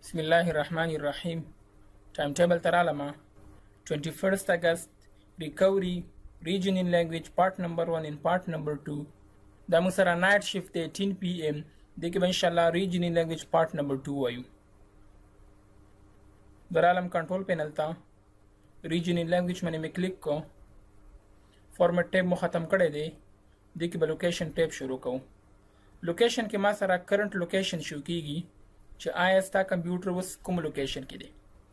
بسم الله الرحمن الرحیم. ټایم ټیبل تر عالمه 21st August recovery region in language part number 1 and part number 2 دا موږ سره نایټ شیفت دی 10 PM دې کې به انشاءالله region in language part number 2 وایو. در عالم کنټرول پینل ته region in language باندې مې کلیک کو. فارمیټ ټیب مو ختم کړی دی. دې کې به لوکیشن ټیب شروع کوو. لوکیشن کې ما سره کرنٹ لوکیشن شو کیږي چې آیا ستا کمپیوټر اوس کوم لوکیشن کې دی.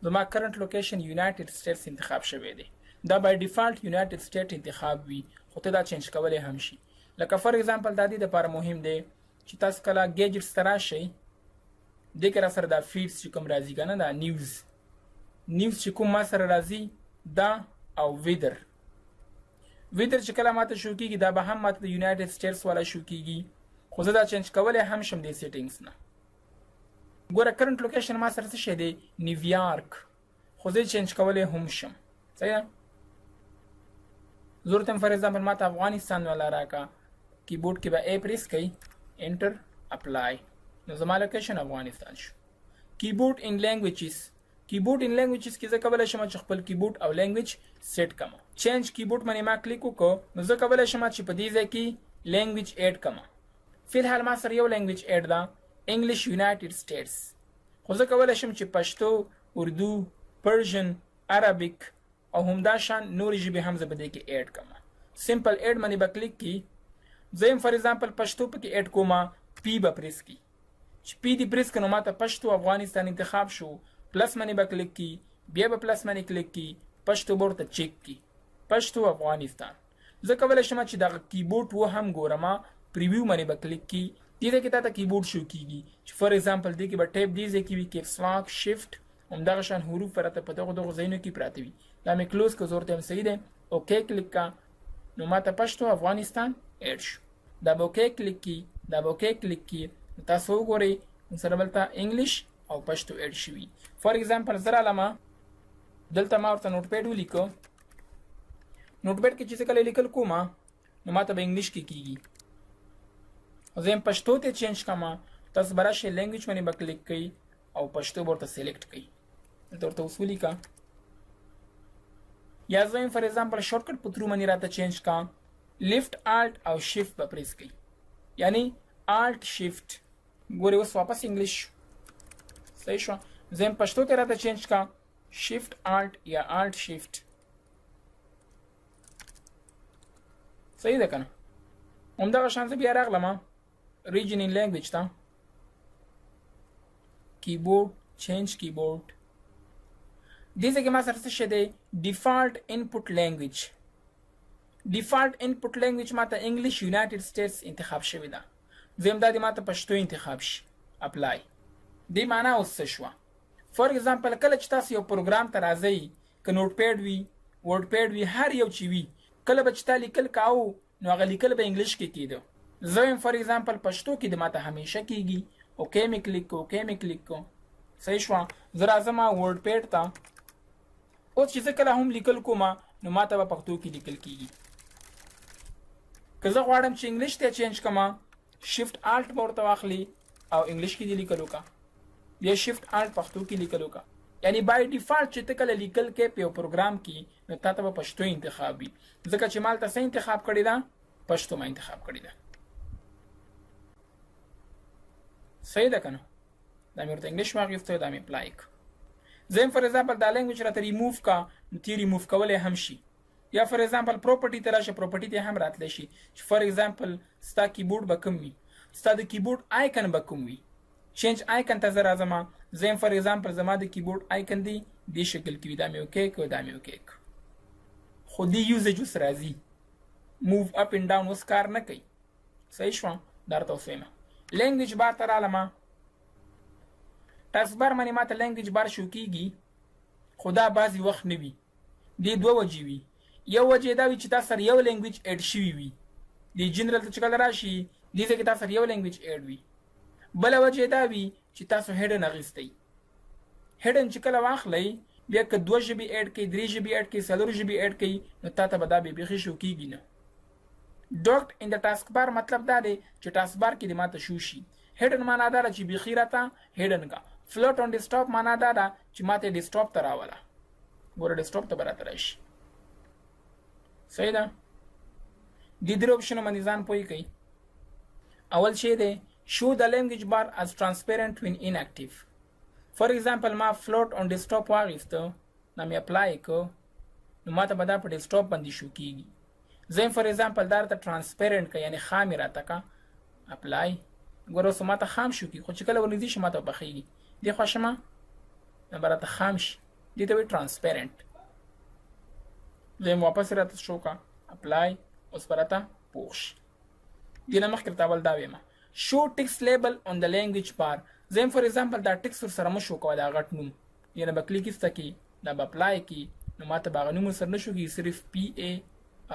زما کرنٹ لوکیشن یونایټډ سټیټس انتخاب شوی دی. دا بای ډیفالت یونایټډ سټیټ انتخاب وي خو ته دا چینج کولی هم شي. لکه فار ایگزامپل دا دې دپاره مهم دی چې تاسو کله ګیجټس ته راشئ دې کې را سره دا فیډز چې کوم راځي که نه دا نیوز چې کوم ما سره راځي دا او ویدر چې کله ماته شو کېږي دا به هم ماته د یونایټډ سټیټس والا شو کېږي خو زه دا چینج کولی هم شم دې سیټینګز نه. ګوره کرنٹ لوکیشن ما سره څه شی دی نیویارک خو زه چینج کولی هم شم. صحیح ضرورت هم فار ایگزامپل ما ته افغانستان والا راکا کیبورډ کې به ای پریس کوي انټر اپلای نو زما لوکیشن افغانستان شو. کیبورډ ان لینګویجز کې زه کولی شم چې خپل کیبورډ او لینګویج سیټ کړم. چینج کیبورډ باندې ما کلیک وکړو نو زه کولی شم چې په دې ځای کې لینګویج ایډ کړم. فلحال ما سره یو لینګویج ایډ ده انګلیش یونایټډ سټیټس خو زه کولی شم چې پښتو اردو پرژن عربیک او همداشان نورې ژبې هم زه په دې کې ایډ کړم. سمپل ایډ باندې به کلیک کړي. زه یم فار ایگزامپل پښتو پکې ایډ کوم پی به پریس کړي چې پی دې پریس کړي نو ما ته پښتو افغانستان انتخاب شو. پلس باندې به کلیک کړي بیا به پلس باندې کلیک کړي پښتو به ورته چیک کړي پښتو افغانستان. زه کولی شم چې دغه کیبورډ و هم ګورم پریویو باندې به کلیک کړي دې ځای کې تا ته کیبورډ شو کېږي چې فار ایگزامپل دې کې به ټیپ دې ځای کې وي کیپس لاک شفټ همدغه شان حروف راته په دغو ځایونو کې پراته وي. دا مې کلوز که زه ورته یم صحیح دی اوکې کلیک کا نو ما ته پښتو افغانستان ایډ شو. دا به اوکې کلیک کي نو تاسو وګورئ سره بلته انګلیش او پښتو ایډ شوي. فار ایگزامپل زه رالمه دلته ما ورته نوټ پیډ ولیکو. نوټ پیډ کې چې زه کله لیکل کوم نو ما ته به انګلیش کې کېږي. زه یم پښتو ته چینج کړم. تاسو به راشئ لینګویج باندې به کلیک کوئ او پښتو به ورته سلیکټ کوئ. دلته ورته اوس ولیکه یا زه یم فار ایگزامپل شارټکټ په ترو باندې راته چینج کړه. لیفټ آلټ او شفټ به پریس کوئ یعنی آلټ شفټ. ګورئ اوس واپس انګلیش شو. صحیح شو. زه یم پښتو ته راته چینج کړه شفټ آلټ یا آلټ شفټ. صحیح ده که نه. همدغه شان زه بیا راغلم region in language ته کیبورډ چینج کیبورډ دې ځای کې ما سره څه شی دی ډیفالټ انپوټ لینګویج ما ته انګلیش یونایټډ سټیټس انتخاب شوی ده. زه یم دا دې ما ته پښتو انتخاب شي اپلای. دې معنا اوس څه شوه فار ایگزامپل کله چې تاسو یو پروګرام ته راځئ که نوټ پیډ وي ورډ پیډ وي هر یو چې وي کله به چې تا لیکل کاوه نو هغه لیکل به انګلیش کې کېده. زه یم فار ایگزامپل پښتو کې د ماته همیشه کېږي اوکې مې کلیک کو. صحیح شوه. زه راځم ورډ پیډ ته. اوس چې زه کله هم لیکل کوم نو ماته به پښتو کې لیکل کېږي. که زه غواړم چې انګلیش ته چینج کړم شفټ آلټ به ورته واخلي او انګلیش کې دې لیکل وکړه بیا شفټ آلټ پښتو کې لیکل وکړه. یعنی بای ډیفالت چې ته کله لیکل کې په یو پروګرام کې نو تا ته به پښتو انتخاب وي ځکه چې مالته څه انتخاب کړې ده پښتو ما انتخاب کړې ده. صحیح ده که نه. دا مې ورته انګلیش واخیسته دا مې اپلای کړه. زه یم فار ایگزامپل دا لینګویج راته ریموو که نو تی ریموو کولی هم شي یا فار ایگزامپل پروپرټي ته راشه پروپرټي ته هم راتلی شي چې فار ایگزامپل ستا کیبورډ به کوم وي ستا د کیبورډ آیکن به کوم وي. چینج آیکن ته زه راځم. زه یم فار ایگزامپل زما د کیبورډ آیکن دی دې شکل کې وي. دا مې اوکې کړ خو دې یوزیج اوس راځي موو اپ اینډ ډاون اوس کار نه کوي. صحیح شوه. دا راته اوس وایم لینګویج بار ته رالمه. ټاسک بار باندې ماته لینګویج بار شو کېږي خو دا بعضې وخت نه وي. دې دوه وجې وي. یو وجې دا وي چې تاسو سره یو لینګویج ایډ شوي وي. دې جنرل ته چې کله راشي دې ځای کې تاسو سره یو لینګویج ایډ وي. بله وجې دا وي چې تاسو هیډن اخیستی. هیډن چې کله واخلئ بیا که 2 ژبې ایډ کوي 3 ژبې ایډ کوي 4 ژبې ایډ کوي نو تا ته به دا بیخي شو کېږي نه. ډاکټ ان د ټاسک بار مطلب دا دی چې ټاسک بار کې د ماته شو شي. هیډن معنا دا چې بیخي راته هیډن کا float on desktop معنا دا ده چې ماته ډیسکټاپ ته راوله ګوره ډیسکټاپ ته به راته راشي صحیح ده دې درې اپشنو باندې ځان پوه کوي اول شی دی show the language bar as transparent when inactive for example ما float on desktop واغېسته دا مې اپلای کو نو ماته به دا په ډیسکټاپ باندې شو کیږي زه فور ایگزامپل دا ته ترانسپیرنٹ کا یعنی خامې راته کا اپلای ګوره اوس ماته خام شو کی خو چې کله ورنږدې شي ماته بخیږي دې خوا شمه دا به راته خام شي دې ته وایي ترانسپیرنٹ زه یې واپس راته شو کا اپلای اوس به راته پوښ دې نه مخکې اول دا ویمه show text label on the language bar زه فور ایگزامپل دا ټیکس ورسره مه شو کوه دا غټ نوم یعنی به کلیک ایسته کی دا به اپلای کی نو ماته به هغه نوم ورسره نه شو کېږي صرف پی ای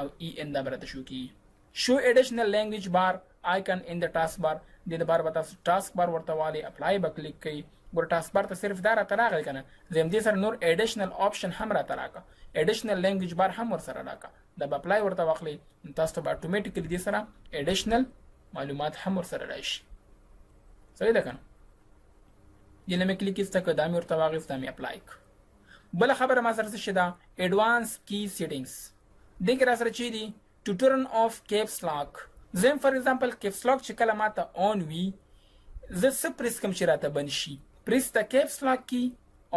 او ای ان دا به راته شو کېږي show additional language bar icon in the taskbar دې دپاره به تاسو ټاسک بار ورته والئ اپلای به کلیک کوئ ګوره ټاسک بار ته صرف دا راته راغلی که نه زه همدې سره نور ایډیشنل آپشن هم راته راکړه ایډیشنل لینګویج بار هم ورسره راکړه دا به اپلای ورته واخلئ نو تاسو ته به اټومیټیکلی دې سره ایډیشنل معلومات هم ورسره راشي صحیح ده که نه دې نه مې کلیک ایسته که دا مې ورته واخیست دا مې اپلای که بله خبره ما سره څه شي ده ایډوانس کی سیټینګز دې کې را سره چې دي to turn off caps lock زم فور ایگزامپل caps lock چې کله ماته اون وي زه څه پریس کوم چې راته بند شي پریس د caps lock کی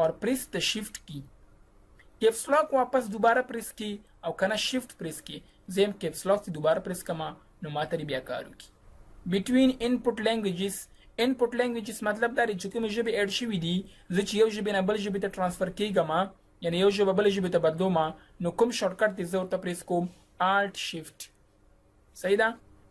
اور پریس د shift کی caps lock واپس دوباره پریس کی او کنه shift پریس کی زم caps lock دوباره پریس کما نو ماته بیا کار وکړي between input languages مطلب دا دی چې کومې ژبې اډ شوي دي زه چې یو ژبې نه بل ژبې ته ټرانسفر کیږم یعنی یو ژبه بل ژبې ته بدلوم نو کوم شارټکټ دی زه ورته پریس کوم alt shift صحیح ده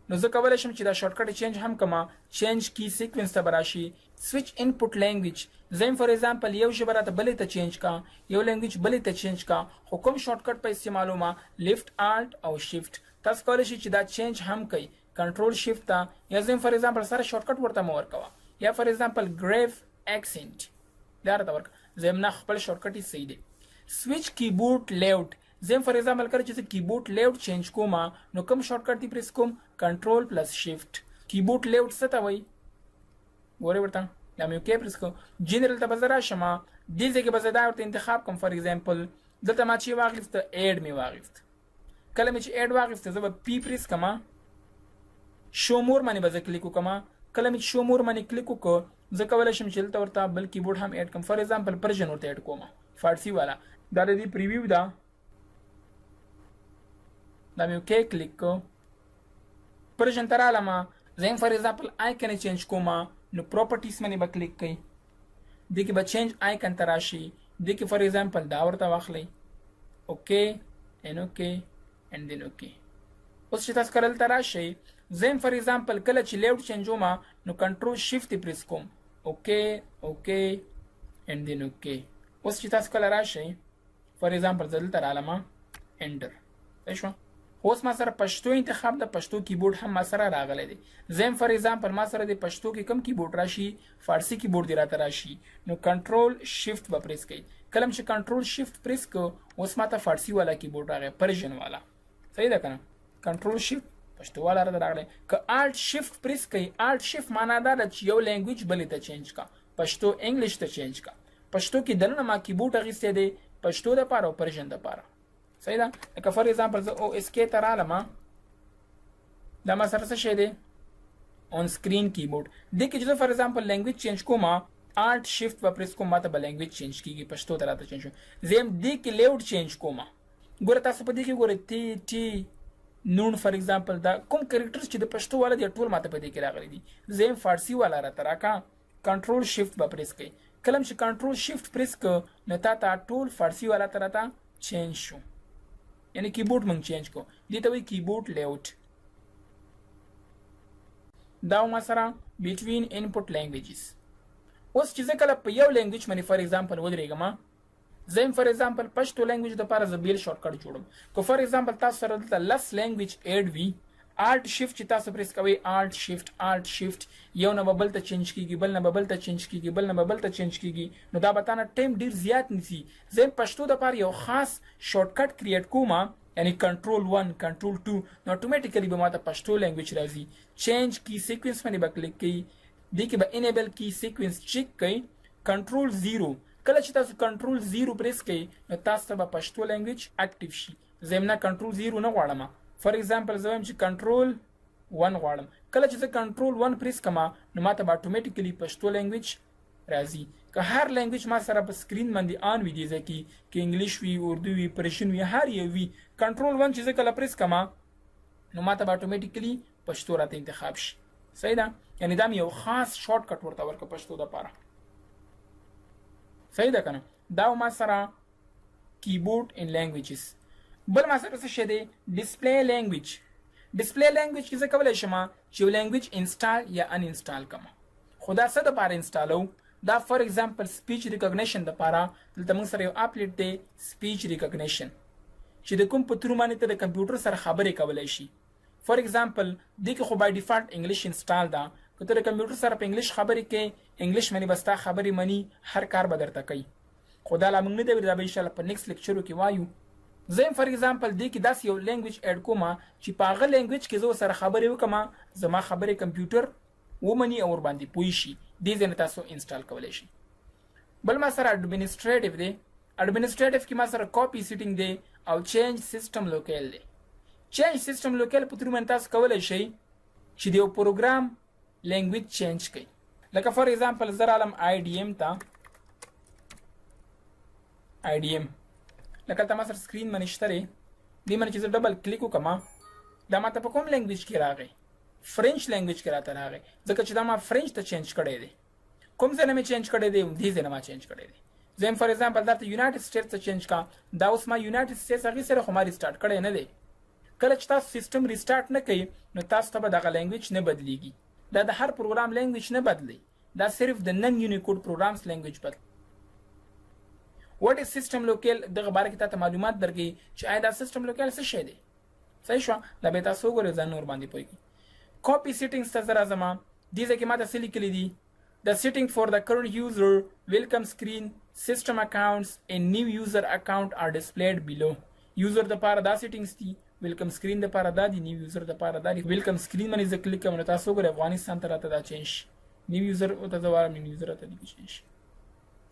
نو زه کولی شم چې دا شارټکټ چینج هم کما چینج کی سیکوینس ته به راشي سویچ انپوټ لینګویج زه فور ایگزامپل یو ژبه راته بلې ته چینج کا یو لینګویج بلې ته چینج کا خو کوم شارټکټ په استعمالومه لیفت alt او shift تاسو کولی شئ چې دا چینج هم کوي کنټرول شیفت ته یا زه فور ایگزامپل سره شارټکټ ورته مو ورکوه یا فور ایگزامپل ګریف اکسنټ دا راته ورکړه زه هم نه خپل شارټکټ یې صحیح دی سویچ کیبورډ لیاوټ زه فور ایگزامپل کله چې زه کیبورډ لیاوټ چینج کوم نو کوم شارټکټ دی پریس کوم کنټرول پلس شیفت کیبورډ لیاوټ څه ته وایي ګورئ ورته دا مې اوکې پریس کوم جنرال ته به زه راشم دې ځای کې به زه دا ورته انتخاب کوم فور ایگزامپل دلته ما چې واخیسته ایډ مې واخیست کله مې چې ایډ واخیسته زه به پی پریس کوم شو مور باندې به زه کلیک وکړم کله مې شو مور باندې کلیک وکړ زه کولی شم چې دلته ورته بل کیبورډ هم ایډ کوم فور ایگزامپل پرژن ورته ایډ کوم فارسي والا دا د دې پریویو ده دا مې اوکې کلیک کو پرژن ته رالم زه فور ایگزامپل آیکن یې چینج کوم نو پراپرټیز باندې به کلیک کوئ دې کې به چینج آیکن ته راشي دې کې فور ایگزامپل دا ورته واخلئ اوکې ان اوکې اینډ دین اوکې اوس چې تاسو کله دلته راشئ زه فور ایگزامپل کله چې لیاوټ چینجوم نو کنټرول شیفت یې پریس کوم اوکې اوکې اینډ دین اوکې اوس چې تاسو کله راشئ فور ایگزامپل زه دلته رالم انټر صحیح شوه اوس ما سره پښتو انتخاب د پښتو کیبورډ هم ما سره راغلی دی زه فور ایگزامپل ما سره د پښتو کې کم کیبورډ راشي فارسی کیبورډ دی راته راشي نو کنټرول شیفت به پریس کوئ کله چې کنټرول شیفت پریس کو اوس ماته فارسی والا کیبورډ راغی پرژن والا صحیح ده کنه کنټرول شیفت پښتو والا راغلی که آلټ شیفت پریس کوئ آلټ شیفت معنا دا ده چې یو لینګویج بلې ته چینج کا پښتو انګلیش ته چینج کا پښتو کې دننه ما کیبورډ اخیستی دی پښتو دپاره او پرژن دپاره صحیح ده لکه فور ایگزامپل زه او اس کې ته رالم دا ما سره څه شی دی آن سکرین کیبورډ دې کې چې زه فور ایگزامپل لینګویج چینج کوم آلټ شیفت به پریس کوم ماته به لینګویج چینج کېږي پښتو ته راته چینج شو زه هم دې کې لیاوټ چینج کوم ګوره تاسو په دې کې ګوره تی نون فور ایگزامپل دا کوم کریکټرز چې د پښتو والا دی ټول ماته په دې کې راغلي دي زه هم فارسی والا راته راکا کنټرول شیفت به پریس کوئ کله چې کنټرول شیفت پریس کو نو تا ته ټول فارسی والا ته راته چینج شو یعنی کیبورډ مونږ چینج کو دې ته وایي کیبورډ لیاوټ دا ما سره بټوین انپوټ لینګویجز اوس چې زه کله په یو لینګویج باندې فور ایگزامپل ودرېږم زه فور ایگزامپل پښتو لینګویج دپاره زه بیل شارټکټ جوړم که فور ایگزامپل تاسو سره دلته لس لینګویج ایډ وي آلټ شیفت چې تاسو پریس کوئ آلټ شیفت یو نه به بل ته چینج کېږي بل نه به بل ته چینج کېږي بل نه به بل ته چینج کېږي نو دا به تا نه ټایم ډېر زیات نیسي زه پښتو دپاره یو خاص شارټکټ کریټ کوم یعنی کنټرول 1 کنټرول 2 نو اټومیټیکلی به ماته پښتو لینګویج راځي چینج کی سیکوینس باندې به کلیک کوئ دې کې به انیبل کی سیکوینس چیک کوئ کنټرول 0 کله چې تاسو کنټرول 0 پریس کړئ نو تاسو ته به پښتو لینګویج اکټیو شي. زمنا کنټرول 0 نه غواړم. فار ایگزامپل زه وایم چې کنټرول 1 غواړم. کله چې زه کنټرول 1 پریس کوم نو ماته به اتوماتیکلی پښتو لینګویج راځي. که هر لینګویج ما سره په سکرین باندې آن وي دي ځکه کې انګلیش وي، اردو وي، پرشین وي، هر یو وي، کنټرول 1 چې زه کله پریس کوم نو ماته به اتوماتیکلی پښتو راته انتخاب شي. صحیح ده؟ یعنی دا یو خاص شارټ کټ ورته ورکړه پښتو لپاره. صحیح ده کنه؟ دا ما سره کیبورډ ان لینګویجز. بل ما سره څه شی دی؟ ډسپلی لینګویج. ډسپلی لینګویج کې زه کولی شم چې یو لینګویج انسټال یا ان انسټال کړم. خو دا څه دپاره انسټالو؟ دا فار ایگزامپل سپیچ ریکګنیشن دپاره دلته موږ سره یو اپلیټ دی سپیچ ریکګنیشن چې د کوم په تور باندې ته د کمپیوټر سره خبرې کولی شي. فار ایگزامپل دې کې خو بای ډیفالت انګلیش انسټال ده. که ته د کمپیوټر سره په انګلیش خبرې کې انګلیش منی بس تا خبرې منی هر کار به درته کوي. خو دا لا موږ نه دی دا به انشاءالله په نیکسټ لیکچرو کې وایو. زه فار ایگزامپل دې کې داسې یو لینګویج اډ کوم چې په هغه لینګویج کې زه سره خبرې وکم زما خبرې کمپیوټر ومني او ور باندې پوي شي. دې ځنه تاسو انسټال کولی شي. بل ما سره اډمنسټریټیو دی. اډمنسټریټیو کې ما سره کاپی سیټینګ دی او چینج سیستم لوکیل دی. چینج سیستم لوکیل په تور باندې تاسو کولی شئ چې د یو پروګرام لینګویج چینج کړئ. لکه فار ایگزامپل زه رالم آی ډي ایم ته. آی ډي ایم لکه ته ما سره سکرین باندې شته دی. دې باندې چې زه ډبل کلیک وکړم دا ماته په کوم لینګویج کې راغی؟ فرنچ لینګویج کې راته راغی ځکه چې دا ما فرنچ ته چینج کړی دی. کوم ځای نه مې چینج کړی دی؟ دې ځای نه ما چینج کړی دی. زه فار ایگزامپل درته یونایټډ سټیټس ته چینج کا. دا اوس ما یونایټډ سټیټس هغې سره خو ما ریسټارټ کړی نه دی. کله چې تاسو سیستم ریسټارټ نه کوئ نو تاسو ته به دغه لینګویج نه بدلیږي. دا د هر پروګرام لینګویج نه بدلی. دا صرف د نن یونیکوډ پروګرامز لینګویج بدل. واټ از سیستم لوکیل دغه باره کې تاسو معلومات درکړي چې آیا دا سیستم لوکیل څه شی دی. صحیح شو؟ دا به تاسو وګورئ ځان نور باندې پوهیږئ. کاپی سیټینګز ته زه راځم. دې ځای کې ما ته څه لیکلي دي؟ The setting for the current user, welcome screen, system accounts and new user account are displayed below. User دپاره دا settings دي. ویلکم سکرین دپاره دا دي. نیو یوزر دپاره دا دي. ویلکم سکرین باندې زه کلیک کوم نو تاسو وګورئ افغانستان ته راته دا چینج شي. نیو یوزر ته زه وایم نیو یوزر راته لیکي چینج شي.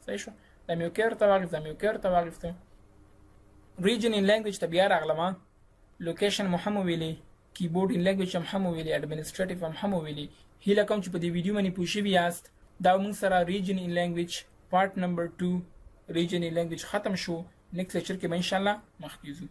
صحیح شو؟ دا مې اوکې ورته واخیست. دا مې اوکې ورته واخیسته. ریجن ان لینګویج ته بیا راغلم. لوکیشن مو هم وویلې. کیبورډ ان لینګویج هم وویلې. اډمنسټریټیو هم وویلې. هیله کوم چې په دې ویډیو باندې پوه شوي یاست. دا موږ سره ریجن ان لینګویج پارت نمبر 2 ریجن ان لینګویج ختم شو. نیکسټ لیکچر کې به انشاءالله مخکې ځو.